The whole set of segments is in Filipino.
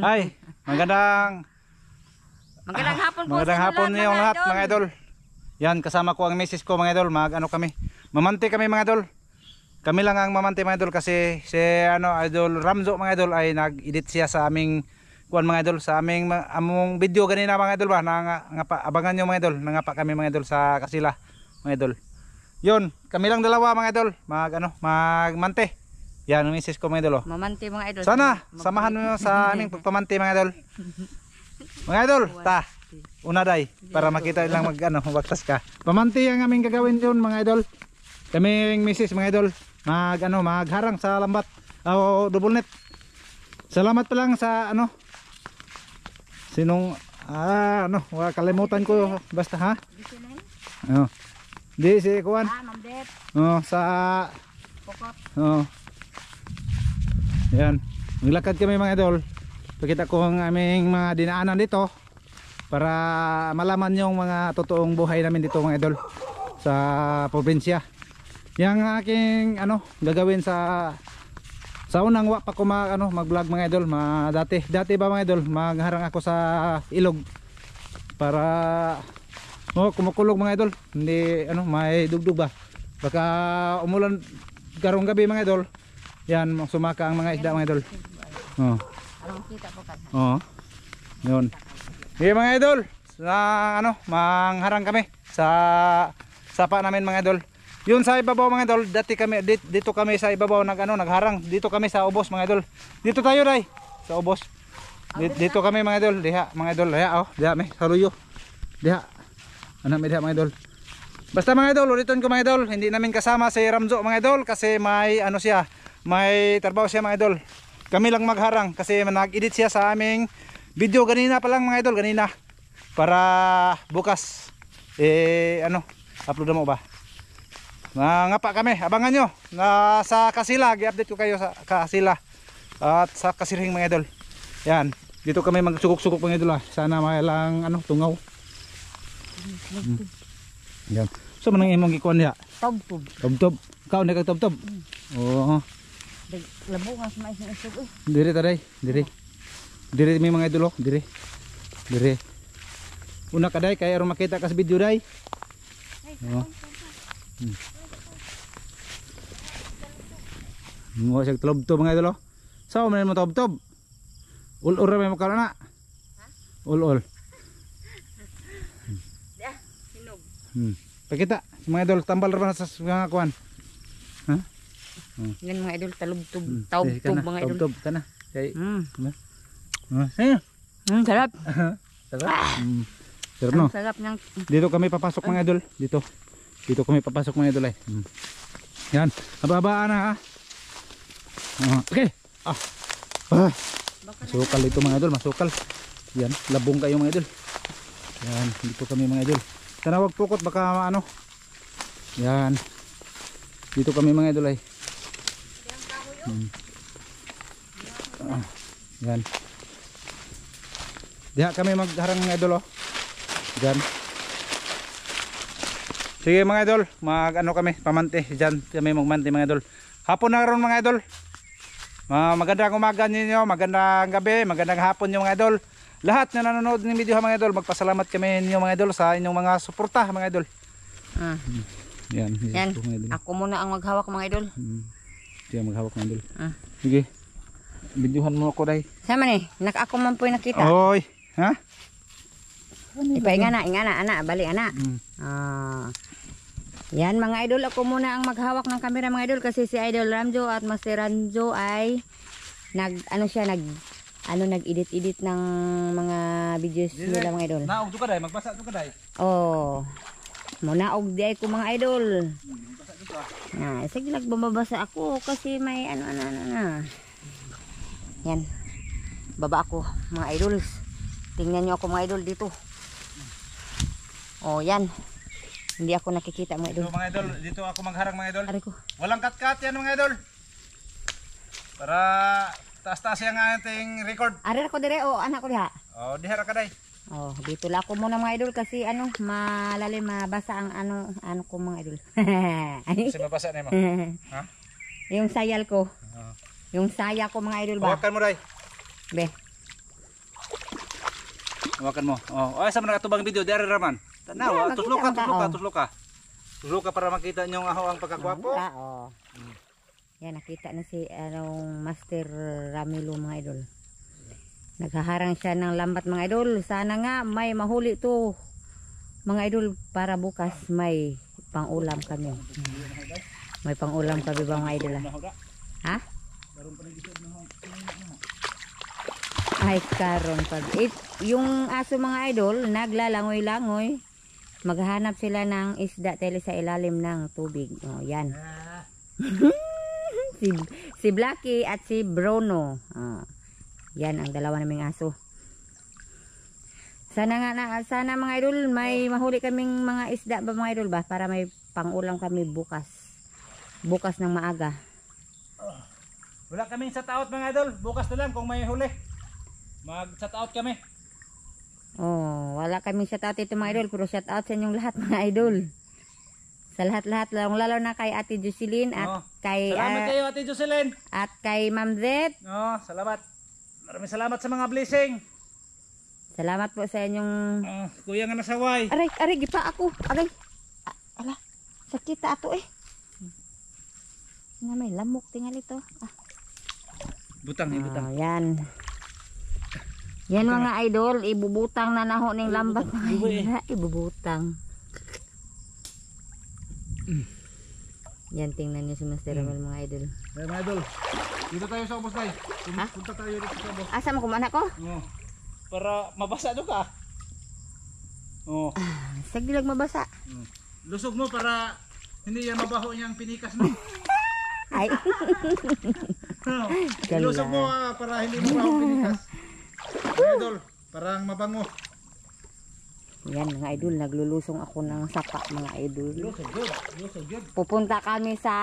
Ay, magandang hapon po magandang sa hapon inyo niyo lahat mga idol. Yan, kasama ko ang misis ko mga idol. Mag-ano kami, mamante kami mga idol. Kami lang ang mamante mga idol kasi si idol Ramzo mga idol ay nag-edit siya sa aming kuan mga idol, sa aming among video ganina mga idol ba. Abangan niyo mga idol. Nangapa kami mga idol sa Kasila mga idol. Yun, kami lang dalawa mga idol. Magmante. Yan ang misis ko mga idol. Mamante mga idol. Sana samahan mo sa aming pagpamante mga idol. Mga idol, una day para makita lang magbaktas ka. Pamanti ang aming gagawin yun mga idol. Kaming misis mga idol, magharang sa lambat o double net. Salamat pa lang sa sinong kalimutan ko basta ha. Di si kuan. Sa Pokot. Yan. Naglakad kami mga idol. Pakita ko ang aming mga dinaanan dito para malaman yung mga totoong buhay namin dito mga idol sa probinsya. Yang aking gagawin sa unang wa pa ko mag-vlog mga idol, dati ba mga idol, magharang ako sa ilog para kumukulog mga idol, hindi may dugdug ba, baka umulan karong gabi mga idol, yan sumaka ang mga isda mga idol. Yun. Okay mga idol, mangharang kami sa sapa namin mga idol. Yun sa ibabaw mga idol, dito kami sa ibabaw nagharang. Dito kami sa ubos mga idol. Dito tayo dai sa ubos. Dito kami mga idol, diha mga idol, diha may saluyo. Diha. May diha mga idol. Basta mga idol, ulitin ko mga idol, hindi namin kasama si Ramzo mga idol kasi may may trabaho siya mga idol. Kami lang magharang kasi nag-edit siya sa aming video ganina pa lang mga idol, ganina. Para bukas upload mo ba? Ngapa kami, abangan nyo sa Kasila, i-update ko kayo sa Kasila at sa Kasirhing mga idol. Yan, dito kami magsukok-sukok mga idol sana may lang tungaw. Yan. So manang imong gikuan niya? Tob-tob. Tob-tob. Kaon na kag tob-tob. Oo. Labo nga sa mais ng isog eh. Dire taday, dire. Dire mi mga idol, dire. Dire. Una kaday kay aron makita ka sa video day. Oo. Mo siya tob-tob mga idol. Sao man mo tob-tob? Ul-ul ra may makaron na. Ha? Ul-ul. Hinog. Pakita mga idol, tambal ra sa mga kuan. Ha? Yan mga idol, talubtob, taub-tob mga idol. Tob-tob kana. Kay. Sarap. Sarap. Sarap no. Sarap niyang. Dito kami papasok mga idol, dito. Dito kami papasok mga idol ay. Yan, hababaan na ha. Okay. Masukal ito mga idol, masukal. Yan, labong kayo mga idol. Yan, dito kami mga idol. Sana wag pukot baka Yan. Dito kami mga idol ay. Yan. Diha kami magharang mga idol Diyan. Sige mga idol, kami, pamante. Diyan kami magmante mga idol. Hapon na ron mga idol. Magandang umaga ninyo, magandang gabi, magandang hapon nyo mga idol. Lahat na nanonood ng video mga idol, magpasalamat kami ninyo mga idol sa inyong mga suporta mga idol. Yan. Ako muna ang maghawak mga idol. Diyan maghawak mga idol. Sige. Videohan mo ako day. Sama ni, ako man po nakita. Oy, ha? Ipainga na, ana, bali ana. Yan mga idol, ako muna ang maghawak ng camera mga idol kasi si Idol Ramzo at Master Ramzo ay nag-edit ng mga videos nila mga idol. Naog ka day, magbasa ka day. Muna og di ay ko mga idol. Sige nagbabasa ako kasi may Yan. Baba ako mga idol. Tingnan niyo ako mga idol dito. Yan. Hindi ako nakikita mga idol. Dito mga idol, dito ako magharang mga idol. Aray ko. Walang cut-cut yan mga idol. Para taas-taas yung ating record. Aray ko dire anak ko diha. Dihara ka day. Dito lang ako muna mga idol kasi malalim mabasa ang ano ko mga idol. Kasi mabasa na mo. Ha? Yung sayal ko. Yung saya ko mga idol ba? Hawakan mo day. Be. Hawakan mo. Oh, ay sa mga atubang video dari raman. Tanawa, Yeah, tuslo ka, makita tuslo ka, ang tao. tuslo ka. Tuslo ka para makita niyo ang ang pagkagwapo. Oo. Yan, nakita na si Master Ramilo mga idol. Naghaharang siya ng lambat mga idol. Sana nga may mahuli to mga idol para bukas may pang-ulam kami. May pang-ulam kami ba mga idol? Ha? Ay karon pag yung aso mga idol naglalangoy-langoy, maghahanap sila ng isda tele sa ilalim ng tubig. Oh, yan. si Blacky at si Bruno. Oh, yan ang dalawa naming aso. Sana mga idol may mahuli kaming mga isda ba mga idol ba para may pang-ulam kami bukas. Bukas ng maaga. Wala kaming sa taot mga idol. Bukas na lang kung may huli. Mag-shout out kami. Oh, wala kami shout out ito mga idol, pero shout out sa inyong lahat mga idol. Sa lahat-lahat, lalo na kay Ate Jocelyn at kay salamat kayo Ate Jocelyn. at kay Ma'am Zet. Salamat. Maraming salamat sa mga blessing. Salamat po sa inyong Kuya nga nasaway. aray gipa ako. Aray. Ala, sakit ato eh. Nga may lamok tingali to. Butang, butang. Yan. Yan mga idol, ibubutang na naho ning lambat mga idol. Ibubutang. Yan, tingnan niyo si Master Ramel mga idol. Ay mga idol, dito tayo sa ubos tayo. Punta tayo dito sa ubos. Asa mo kumana ko? Para mabasa doon ka. Sagdilag mabasa. Lusog mo para hindi yan mabaho niyang pinikas mo. Ay. Lusog mo para hindi mabaho pinikas. Mga idol, parang mabango. Yan mga idol, naglulusong ako ng sapa mga idol. Lusog yun. Pupunta kami sa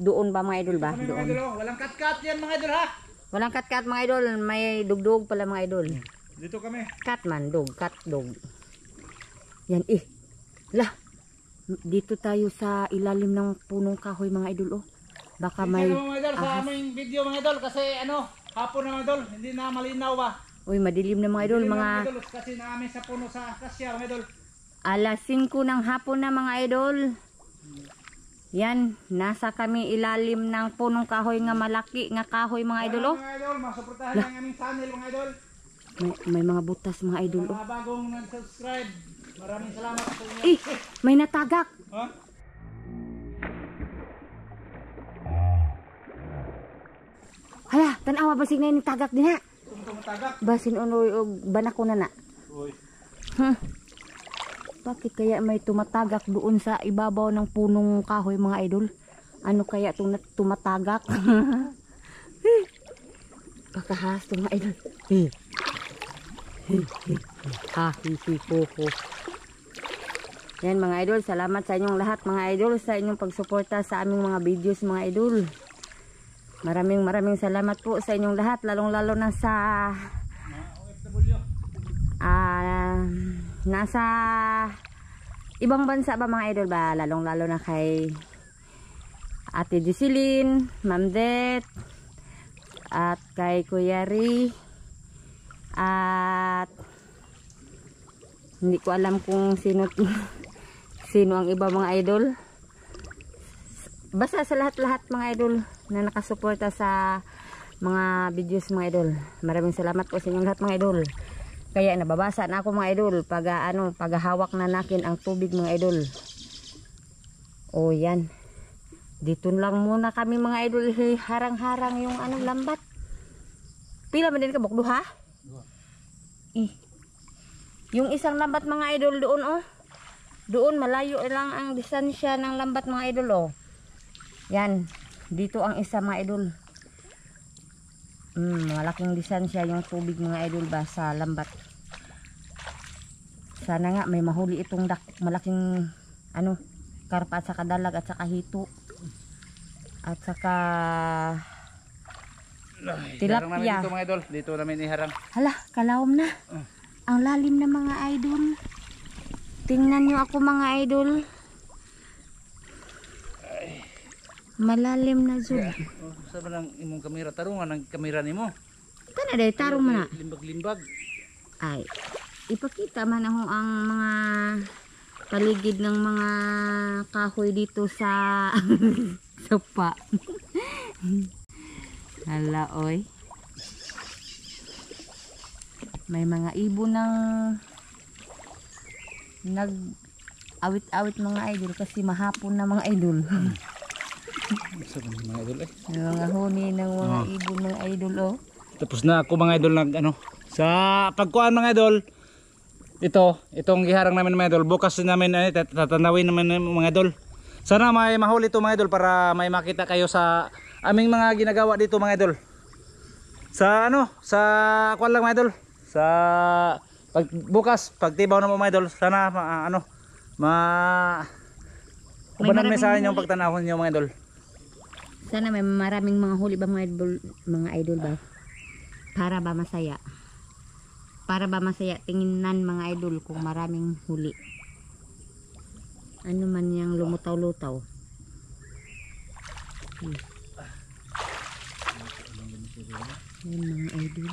doon ba mga idol ba? Kami mga Doon. idol, walang cut-cut yan mga idol ha. Walang kat-kat mga idol, may dugdug pala mga idol. Dito kami. Kat man, kat dog. Yan lah. Dito tayo sa ilalim ng punong kahoy mga idol Baka may mga idol sa aming video mga idol kasi hapon na mga idol, hindi na malinaw ba? Uy, madilim na mga idol, Madilim na, mga idol, kasi namin sa puno sa akasya mga idol. alas 5 ng hapon na mga idol. Yan, nasa kami ilalim ng punong kahoy nga malaki nga kahoy mga idol Mga idol, masuportahan ang aming channel mga idol. May mga butas mga idol Mga bagong nag-subscribe. Maraming salamat sa inyo. May natagak. Ha? Hala, tanawa basig na yung tagak din ha. Tumatagak. Basin unoy og banako na. Uy. Bakit kaya may tumatagak doon sa ibabaw ng punong kahoy mga idol? Ano kaya itong tumatagak? Pakahas itong mga idol. Hihi-ho-ho. Yan mga idol, salamat sa inyong lahat mga idol sa inyong pagsuporta sa aming mga videos mga idol. Maraming salamat po sa inyong lahat, lalong-lalo na sa nasa ibang bansa ba mga idol ba, lalong-lalo na kay Ate Jocelyn, Ma'am Det, at kay Kuya Ri, at hindi ko alam kung sino ang iba mga idol. Basta sa lahat-lahat mga idol na nakasuporta sa mga videos mga idol. Maraming salamat po sa inyong lahat mga idol. Kaya nababasa na ako mga idol pag hawak na nakin ang tubig mga idol. O yan. Dito lang muna kami mga idol, harang-harang yung lambat. Pila man din ka bukdo ha? Yung isang lambat mga idol doon Doon malayo lang ang distansya ng lambat mga idol Yan, dito ang isa mga idol. Malaking distansya yung tubig mga idol ba sa lambat. Sana nga may mahuli itong malaking karpa at saka dalag at saka hito. At saka tilapia. Dito mga idol, dito namin iharang. Hala, kalawom na. Ang lalim na mga idol. Tingnan nyo ako mga idol. Malalim na jud. Sa ba ng imong kamera? Tarungan ang kamera nimo. Kana day tarong man na. Limbag-limbag. Ay, ipakita man ako ang mga paligid ng mga kahoy dito sa sopa. Hala, oy. May mga ibon ng nag-awit-awit mga idol kasi mahapon na mga idol. Sa mga idol eh. May mga huni ng mga ibon mga idol, oh. Tapos na ako mga idol nag ano. Sa pagkuan mga idol, itong giharang namin mga idol, bukas namin tatanawin naman mga idol. Sana may mahuli ito mga idol para may makita kayo sa aming mga ginagawa dito mga idol. Sa ano, sa kuan lang mga idol. Sa bukas pagtibaw na mga idol, sana ubanan mi sa inyong pagtanawon niyo mga idol. Sana may maraming mga huli ba mga idol ba? Para ba masaya? Para ba masaya tinginan mga idol kung maraming huli? Ano man yang lumutaw-lutaw? Yan mga idol.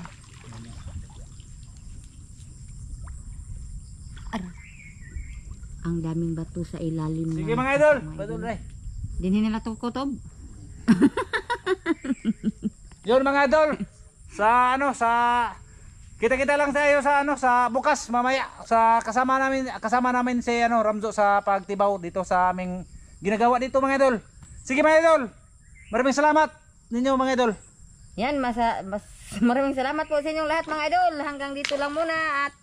Ang daming bato sa ilalim. Sige mga idol, bato dai. Dinhi nila to kutob. Yun mga idol. Sa ano, sa kita-kita lang tayo sa ano, sa bukas mamaya sa kasama namin si ano Ramzo sa pagtibaw dito sa aming ginagawa dito mga idol. Sige mga idol. Maraming salamat ninyo mga idol. Yan, maraming salamat po sa inyong lahat mga idol. Hanggang dito lang muna at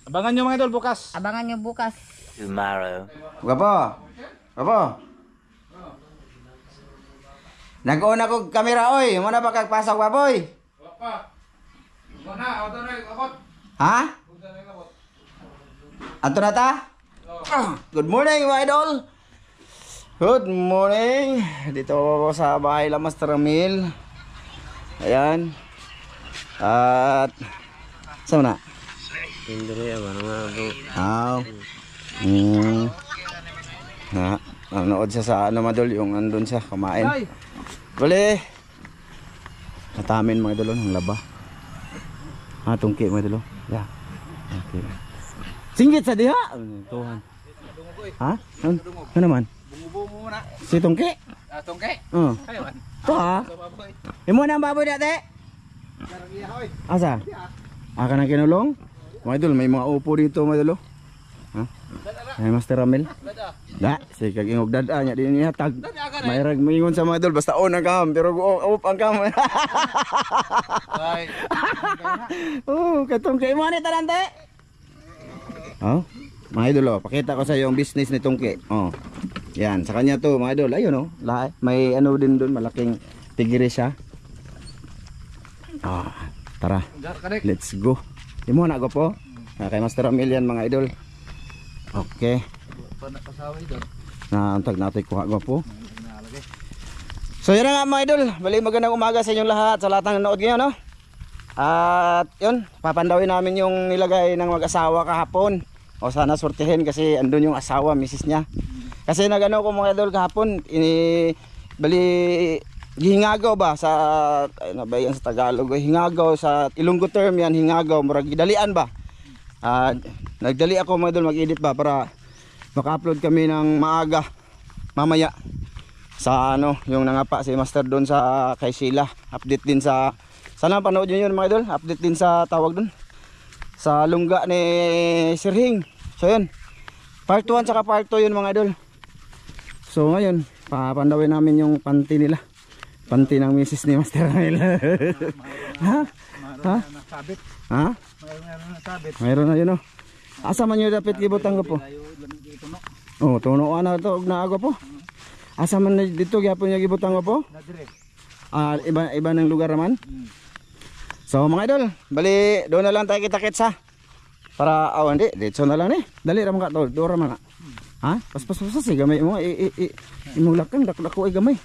Abangan nyo mga idol bukas. abangan nyo bukas. Tomorrow. Gwapo. Gwapo. Nag-una ko kamera oy, mo na ba kagpasok baboy? Wapa. Wala, auto na ikot. Ha? Ato na ta? Good morning mga idol. Good morning. Dito ako sa bahay la Master Ramil. Ayan. At saan na? Aw. Nanood siya sa ano madol, yung andun siya kumain. Bali. Natamin mga idol ng laba. Tungki mga idol. Yeah. Okay. Singgit sa diha. Tuhan. Ha? Ano naman? Bungo muna. Si tungki? Tungke. Kayo man. To ha? Imo na ang baboy dati? Asa? Aka na kinulong? Mga idol, may mga upo dito mga idol. Ha? May Master Ramil. Da, si kagingog dada nya din niya tag. Mayrag moingon sa mga idol basta on ang kam pero up ang kam. Ay. Katong kay mo ni tanante. Oh, mga idol, pakita ko sa iyo ang business ni Tungki. Oh. Yan, sa kanya to mga idol. Ayun oh, lahat. May ano din doon, malaking tigiri siya. Tara. Let's go. Imo na go po. Kay Master Ramil yan mga idol. Okay. Naantag natin kuha go po. So yun nga mga idol. Bali magandang umaga sa inyong lahat. Sa lahat ng nanood ngayon no. At yun, papandawin namin yung nilagay ng mag-asawa kahapon. O sana sortihin kasi andun yung asawa, misis niya. Kasi nagano ko mga idol kahapon, bali hingagaw ba sa ano ba yan sa Tagalog, hingagaw sa Ilonggo term yan, hingagaw murag dalian ba. Nagdali ako mga idol mag-edit ba para maka-upload kami ng maaga mamaya sa ano yung nangapa si Master doon sa kay Sheila. Update din sa sana panood niyo yun mga idol, update din sa tawag doon sa lungga ni Sir Hing. So yun, part 1 saka part 2 yun mga idol. So ngayon papandawin namin yung panty nila, panty ng misis ni Master Ramil. Ha? Ha? Sabit. Ha? Mayroon na sabit. Mayroon na yun oh. Asa man yun dapat gibutang ko po? Oh, tuno na to na ako po. Asa man dito gyapon yung gibutang ko po? Iba ng lugar naman. So mga idol, bali doon na lang tayo kita-kits ha. Para hindi, dito na lang ni. Dali ra man ka to, dora man. Ha? Pas sige gamay mo imong lakang dako ay gamay.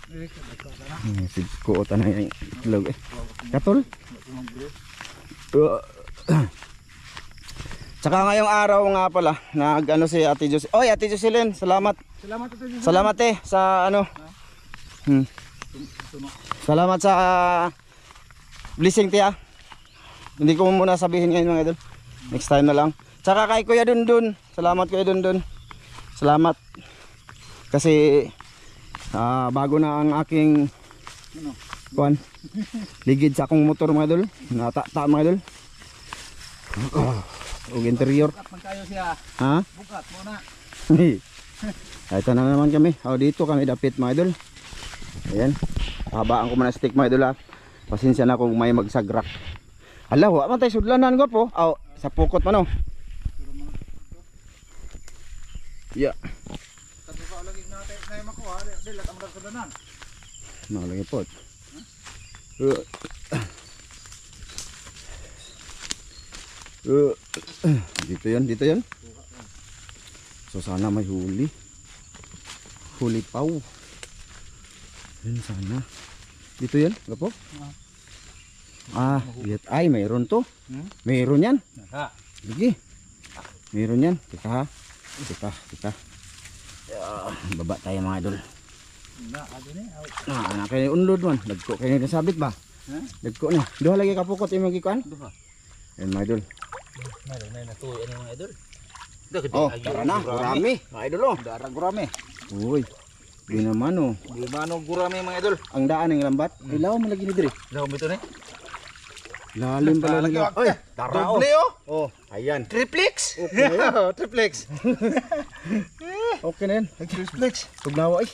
Sigko ta na yung itlog eh. Katol. Tsaka ngayong araw nga pala, nag-ano si Ate Josie. Oy, Ate Jocelyn, salamat. Salamat sa ano. Salamat sa blessing tiya. Hindi ko muna sabihin ngayon mga idol. Next time na lang. Tsaka kay Kuya Dundun. Salamat Kuya Dundun. Salamat. Kasi bago na ang aking kuan. Ligid sa akong motor mga idol. Nata mga idol. Og interior. Magkayo siya. Ha? Bukat mo na. Ito na naman kami. Dito kami dapit mga idol. Ayan. Habaan ko muna stick mga idol ha. Pasensya na kung may magsagrak. Hala, wa man tayo sudlanan ko po. Sa pukot man oh. Ya. Kasi pa lagi natin na makuha, dili ka magsudanan. Nalagi po. Dito yan, dito yan. So sana may huli. Huli paw. Yun sana. Dito yan, gapo. Lihat ay mayroon to. Mayroon yan. Ha. Sige. Mayroon yan. Kita ha. Kita. Baba tayo mga idol. Anak kayo unlod man. Dagko kayo nasabit ba? Dagko na. Duha lagi kapukot yung magikuan. Duha. Ayan mga idol. Mayroon na natuloy mga idol. Tara na. Gurami. Mga idol oh. Dara gurami. Uy. Di naman oh. Di mano gurami mga idol. Ang daan ng lambat. Ilaw mo lagi ni dire. Daw bito ni. Lalim pala lagi. Oy, tara oh. Doble oh. Oh, ayan. Triplex. Okay na yan. Triplex. Okay na yan. Triplex. Tugnawa ay.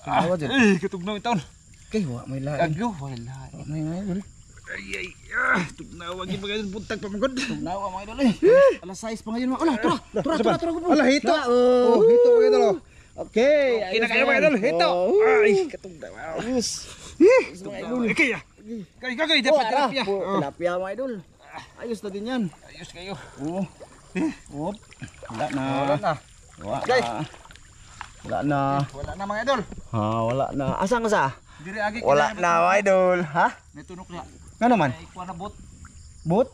Tugnawa dyan. Katugnaw itaon. Okay, wa may lain. Agyo wala. May idol. Ay. Tugnaw gi mga idol buntag pa magod. Tugnawa mga idol eh. Alas 6 pa ngayon mga. Ala, tura ko po. Ala hito. Oh, hito mga idol. Okay. Kina kayo mga idol. Hito. Ay, katugnaw. Ayos. Mga idol. Kaya. Kay dapat terapia. Tilapia mga idol. Ayos na din yan. Ayos kayo. Oo. Op. Wala na. Wala na. Wala Guys. na. Wala na. Wala na mga idol. Wala na. Asan ka sa? Diri agi Wala na mga idol. Ha? May tunok ya. Nga naman? Ay kuha na bot. Boot?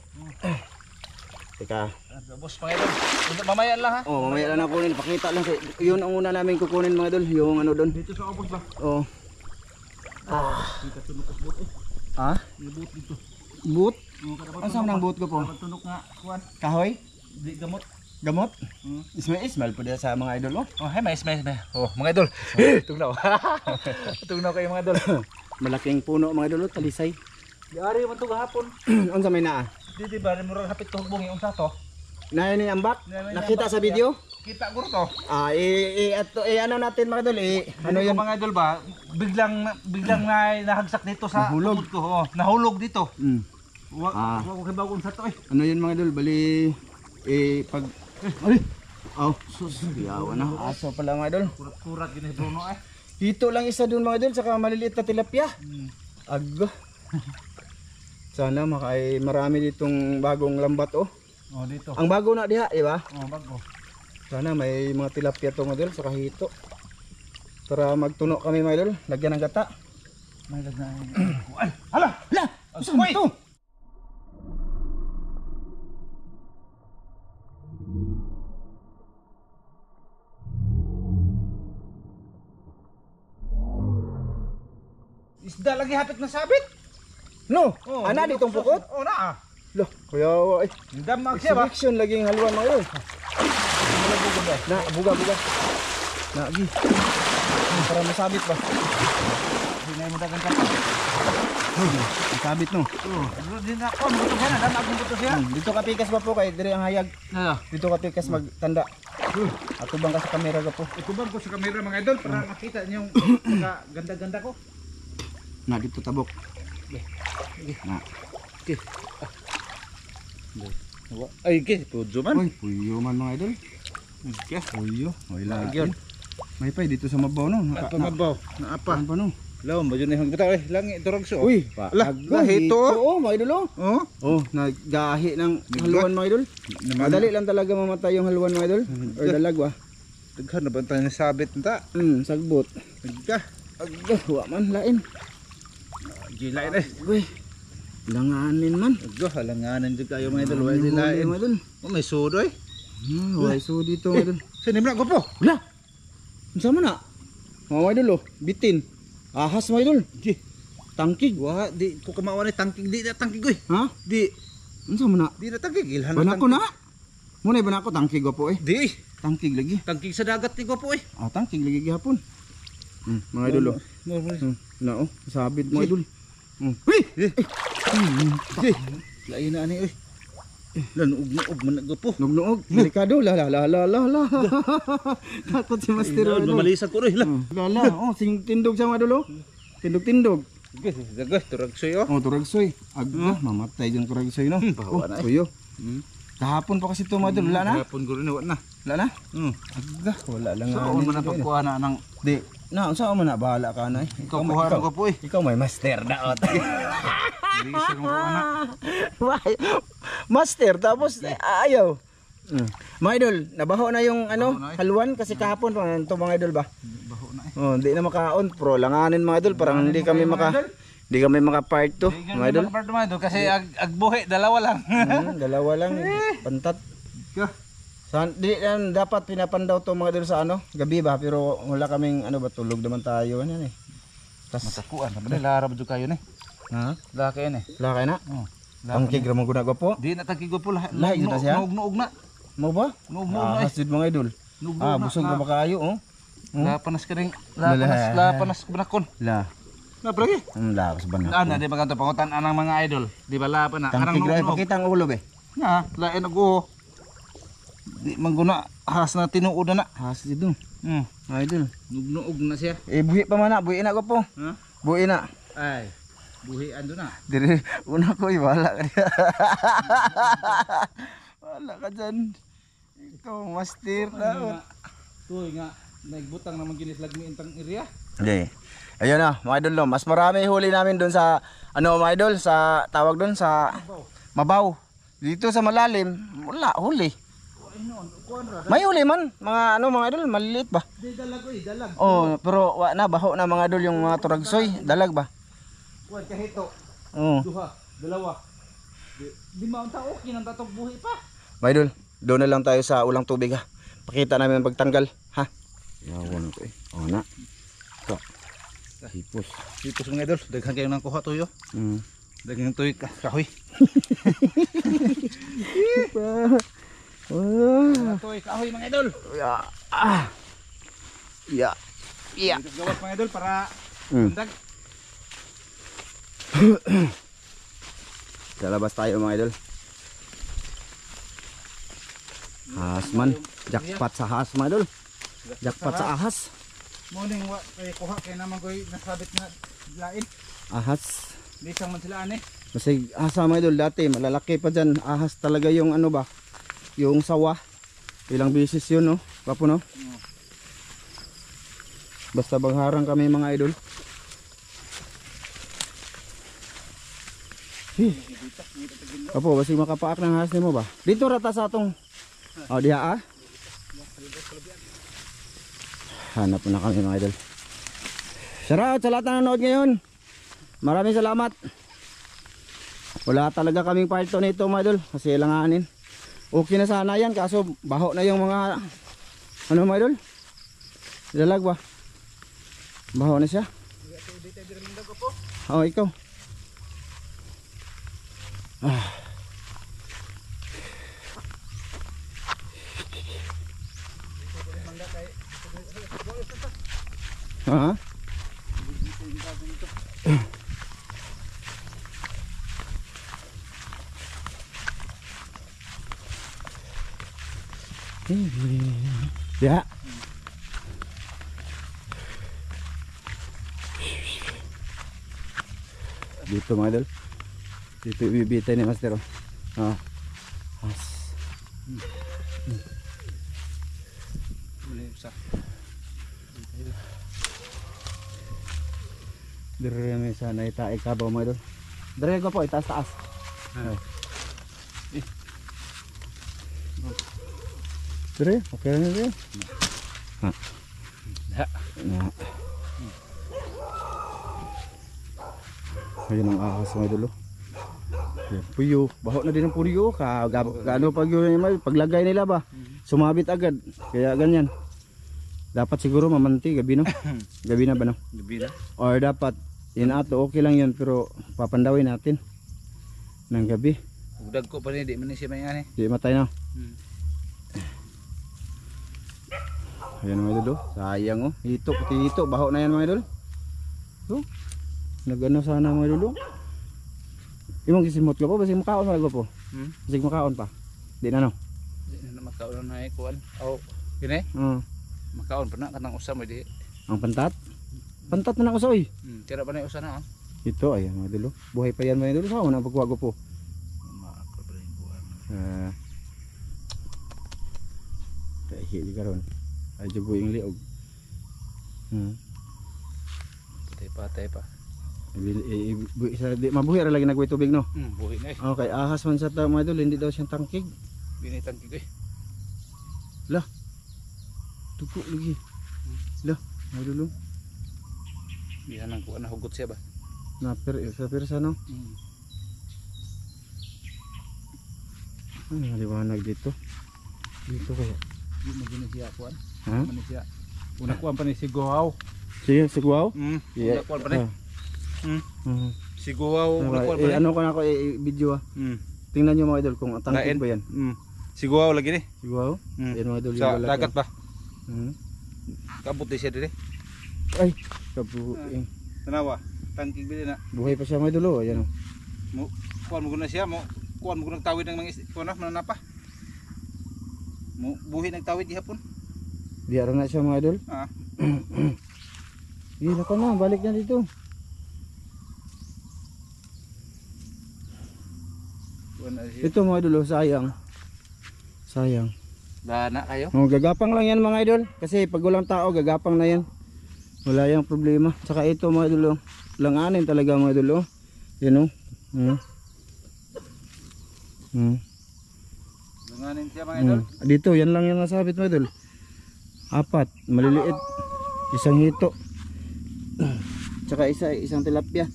Teka. Boss mga idol. Mamaya lang ha. Oh, mamaya lang na kunin. Pakita lang. Yun ang una namin kukunin mga idol. Yung ano doon. Dito sa ubos ba? Oh. Dito tunok sa bot eh. Ha? May bot dito. Boot? Ano saan ng boot ko po? Tunok nga kuan. Kahoy? Di gamot. Gamot? Ismail po sa mga idol. Oh, hay may. Oh, mga idol. Tugnaw. Tugnaw kayo mga idol. Malaking puno mga idol. Talisay. Diari man to gahapon. Ano sa may naa? Di ba murag hapit to hugbong yung sa to. Naya ni ambak? Naya ni Nakita ambak, sa video? Kita guro to. Ano natin mga idol Ano yung mga idol ba? Biglang nahagsak dito sa Nahulog. tubod ko. Oh, nahulog dito. Wa Ah. ko kibawon sa to eh. Ano yun mga idol? Bali pag sus, yawa na. Aso pala mga idol. Kurat gini Bruno eh. Hito lang isa dun mga idol, saka maliliit na tilapia. Aggo. Sana marami ditong bagong lambat oh. Oh, dito. Ang bago na diha, di ba? Oh, bago. Sana may mga tilapia to mga idol, saka hito. Tara magtuno kami mga idol, lagyan ng gata. May lagna. Ay, hala. Hala, saan Uy! to? Isda lagi hapit na sabit. No, Oh, ana ditong pukot? Oh, naa. Loh, kuya ay. Damag siya ba? Selection laging haluan mga idol. Na, buga. Na, gi. Para masabit ba? Hindi mo dagan ka. Masabit no. Oh, di na ko buto siya na damag buto siya. Dito ka pikas ba po kay dire ang hayag. Ano? Dito ka pikas magtanda. Ako bang ka sa kamera ka po? Ikubang ko sa kamera mga idol para makita niyo yung ganda-ganda ko. Na dito tabok. Na. Ay, ke, pujo man. Uy, puyo man mga idol. Ke, Puyo. Oy Lagyan. lagi. May pay dito sa mabaw no. apa mabaw? Na apa? Ano pa no? Laom ba yun yung bitaw eh, langi durog so. Uy, Ala, hito. Oh, mga idol oh. Oh, Oh, nagahi ng haluan mga idol. Madali lang talaga mamatay yung haluan mga idol. Or dalagwa. daghan na ba tayo nasabit nta? Sagbot. Dagka. Agda, wa man lain. Gilay na. Uy, langanin man. Agdo halanganan jud kayo mga idol, way Huli, dilain. mga idol. Oh, may sudoy. Way so dito mga idol. Sini mo na gopo. Wala. Unsa man na? Mga idol oh, bitin. Ahas mga idol. Tangkig. Wa di ko kamawa ni tangkig di na tangkig oy. Ha? Di Unsa man na? di na tangkig ilhan Banako na. Muna ba nako tangkig gwapo eh. Di Tangkig lagi. tangkig sa dagat ni ko po eh. Ah, tangkig lagi gihapon. Mga idol. Na sabit mo idol. Uy! Lain na ani oy. Lanuog man nagapo. Nugnuog, delikado la. Takot si Master. Lumalisag ko rin la. Lala, sing tindog sa mga idol. Tindog. Dagas turag sayo. Turagsoy. Agda, mamatay dyan turagsoy no. Bawa na eh. Tuyo. Kahapon pa kasi ito mga idol, wala na. Hapon ko rin na. Wala na. Agda, wala lang. So on man na pagkuha na ng Di, saan mo na bahala ka na eh. ikaw kuha ko po eh. Ikaw may master daot. Lisag mo kuha na. Master tapos ayaw. Mga idol, nabaho na yung Baho na eh. haluan kasi kahapon pa ito mga idol ba? Baho na eh. Hindi na makaon pro langanin mga idol parang hindi kami maka part 2 mga idol. Kasi agbuhi dalawa lang. Dalawa lang pantat. Dapat pinapandaw to mga idol sa gabi ba pero wala kaming tulog naman tayo yan eh. Tas Matakuan na ba larab jud kayo ni. ha? Laki ni. Wala kay na. Oh. Ang kigra mo guna po. Di na tagkigo po lahat. Lahi na siya? Nuog na. Mo ba? Nuog na eh. Hasid mga idol. Nuog na. Busog ba kayo Lapanas ka ring Lala. lapanas banakon. La. Na bragi. Lakas ba na? Ana di maganto pangutan anang mga idol. Di ba lapan na. Tang kigra nuog. pakita ang ulo be. Na, lain ako. Di mangguna has na tinuod na. Hasid do. Mga idol. Nuog na siya. Buhi pa man na, buhi na ko po. Ha? Buhi na. Ay. Buhi ando na. Dire una ko wala ka diya. Wala ka dyan. Ikaw master na. Tuy nga nagbutang naman ginislag mi intang area. Okay. Ayun na, mga idol, mas marami huli namin doon sa mga idol, sa tawag doon sa Mabaw. Dito sa malalim, wala huli. May huli man, mga idol, maliliit ba? Di dalag oy, dalag. Pero baho na mga idol yung mga turagsoy, dalag ba? Kuan kahito. Oo. Dalawa. Di maunta okay nang tatog buhi pa. Mga idol, doon na lang tayo sa ulang tubig ha. Pakita namin ang pagtanggal, ha? Yawan ko eh. Na. Ito. Hipos. Dito mga idol, daghan kayo nang kuha tuyo. Daghan tuyo kahoy. Tuyo kahoy mga idol. Ya. Gawas mga idol para bundag. Lalabas tayo mga idol. Hasman, jackpot sa has mga idol. Jackpot sa ahas. Morning wa kay kuha kay naman koy nasabit na lain. Ahas. Di sang man sila ani. Kasi asa mga idol dati malalaki pa dyan. Ahas talaga yung yung sawa. Ilang bisis yun Papo no. Basta bangharang kami mga idol. Apo, basig makapaak ng ahas nimo ba? Dito rata sa atong diha hanap na kami mga idol. Shoutout sa lahat na nanood ngayon. Maraming salamat. Wala talaga kaming part 2 nito mga idol kasi langanin. Okay na sana yan kaso baho na yung mga mga idol. Dalag ba? Baho na siya. Ikaw. Ya. Dito mga idol. Dito ibibitay ni Master. As. Dire may sana itae kabaw mga idol. Dire ko po itaas taas. Dire, okay na dire. Ayun ang ahas mga idol. Puyo, baho na din ang puyo. Gaano pag yun, paglagay nila ba? Sumabit agad. Kaya ganyan. Dapat siguro mamanti gabi no. Gabi na ba no? Gabi na. Or dapat Yun ato, okay lang yun, pero papandawin natin ng gabi. Ugdag ko pa ni di man ni siya may ani. Di matay na. Hmm. Ayan mga idol, oh. Sayang oh. Hito, pati hito, baho na yan mga idol. So, nagano sana mga idol. Oh. Imong kisimot ka po, basig makaon mga po. Basig makaon pa. Di na no. Di na makaon na ay kuan. Oh, kini. Makaon pa na kanang usa mo di. Ang pantat. Pantat na ako sa oy. Tira pa na usa na ah. Ito ayan mga idol. Oh. Buhay pa yan mga idol. Sa una pagwago po. Hili karon. Ay jugo ing liog. Patay pa. Di mabuhi ra lagi nagway tubig no. Buhi na eh. Okay, ahas man sa mga idol, hindi daw siyang tangkig. Binitan kig eh. Lah. Tuko lagi. Lah, mga idol. Oh. Bihan ang kuan hugot siya ba. Sa persa no. Ay, maliwanag dito. Dito kaya. Di mo gini siya kuan. Ha? Man siya. Una kuan pa ni Siguaw. Sige, sigwaw. Una kuan pa ni. Siguaw, una kuan pa ni. Ano ko na ako i-video ah. Tingnan niyo mga idol kung tangkig ba yan. Siguaw lagi ni. Sigwaw. Yan mga idol. Sa dagat pa. Hmm. Kabot di siya dire. Ay, kabuing. Tanawa, tangkig bili na. Buhay pa siya mga idol. Oh. Ayan oh. Mo kuan mo guna siya mo. Kuan mo gunang tawid ng mga kuan mananapa. Mo buhi nagtawid gihapon. Diara na siya mga idol. Gila ka na, balik na dito. Kuan na siya. Ito mga idol, oh, sayang. Sayang. Dana kayo. Oh, gagapang lang yan mga idol. Kasi pag walang tao, gagapang na yan. Wala yung problema. Saka ito mga idol, oh, langanin talaga mga idol. Oh. Yan oh. Langanin siya mga idol. Dito, yan lang yung nasabit mga idol. 4, maliliit. Isang hito. Tsaka isang tilapia.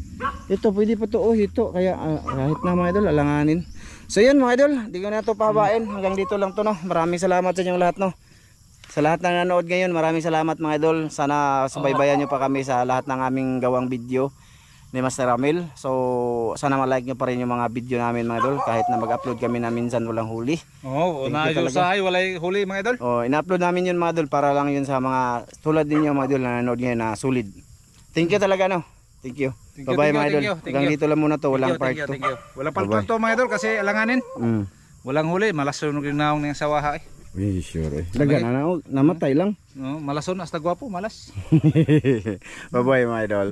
Ito, pwede pa to, oh, hito. Kaya kahit na mga idol, alanganin. So yun mga idol, hindi ko na ito pahabain. Hanggang dito lang to no. Maraming salamat sa inyong lahat no. Sa lahat ng nanood ngayon, maraming salamat mga idol. Sana subaybayan nyo pa kami sa lahat ng aming gawang video ni Master Ramil. So sana ma-like nyo pa rin yung mga video namin mga idol. Kahit na mag-upload kami na minsan walang huli. Oo, na usahay walay huli mga idol. Oh, ina-upload namin yun mga idol para lang yun sa mga tulad ninyo mga idol na nanood ngayon na solid. Thank you talaga no. Thank you. Bye-bye mga idol. Hanggang dito lang muna to, walang part 2. Walang part 2 to mga idol kasi alanganin. Walang huli, malason ng naong ng sawaha eh. Sure. Dagan na namatay lang. No, malason hasta gwapo, malas. Bye-bye mga idol.